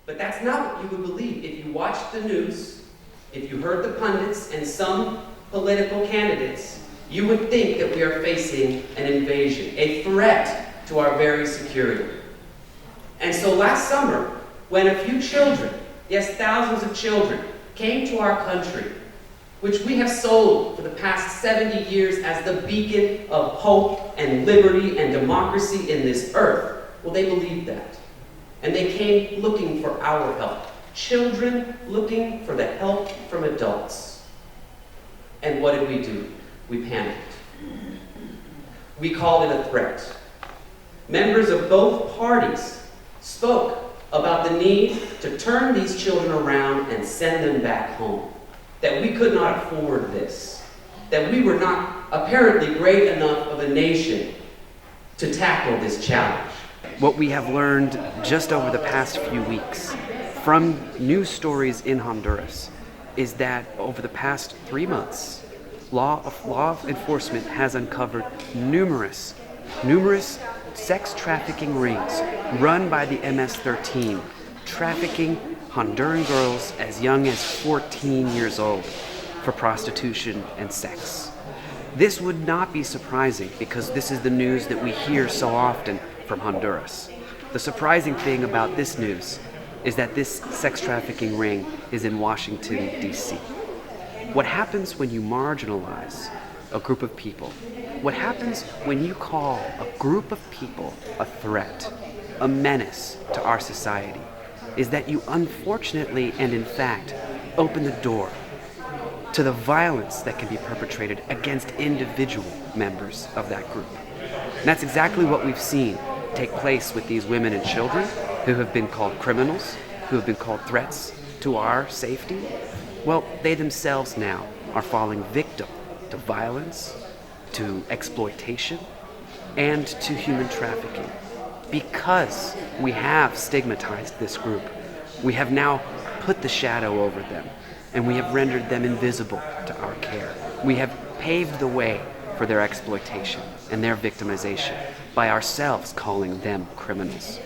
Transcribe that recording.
But that's not what you would believe if you watched the news, if you heard the pundits and some political candidates. You would think that we are facing an invasion, a threat to our very security. And so last summer, when a few children, yes, thousands of children, came to our country, which we have sold for the past 70 years as the beacon of hope and liberty and democracy in this earth, well, they believed that. And they came looking for our help. Children looking for the help from adults. And what did we do? We panicked. We called it a threat. Members of both parties spoke about the need to turn these children around and send them back home. That we could not afford this. That we were not apparently great enough of a nation to tackle this challenge. What we have learned just over the past few weeks from news stories in Honduras is that over the past 3 months, law enforcement has uncovered numerous sex trafficking rings run by the MS-13, trafficking Honduran girls as young as 14 years old for prostitution and sex. This would not be surprising because this is the news that we hear so often from Honduras. The surprising thing about this news is that this sex trafficking ring is in Washington, D.C. What happens when you marginalize a group of people? What happens when you call a group of people a threat, a menace to our society, is that you unfortunately and in fact open the door to the violence that can be perpetrated against individual members of that group. And that's exactly what we've seen take place with these women and children who have been called criminals, who have been called threats to our safety. Well, they themselves now are falling victim to violence, to exploitation, and to human trafficking. Because we have stigmatized this group, we have now put the shadow over them, and we have rendered them invisible to our care. We have paved the way for their exploitation and their victimization by ourselves calling them criminals.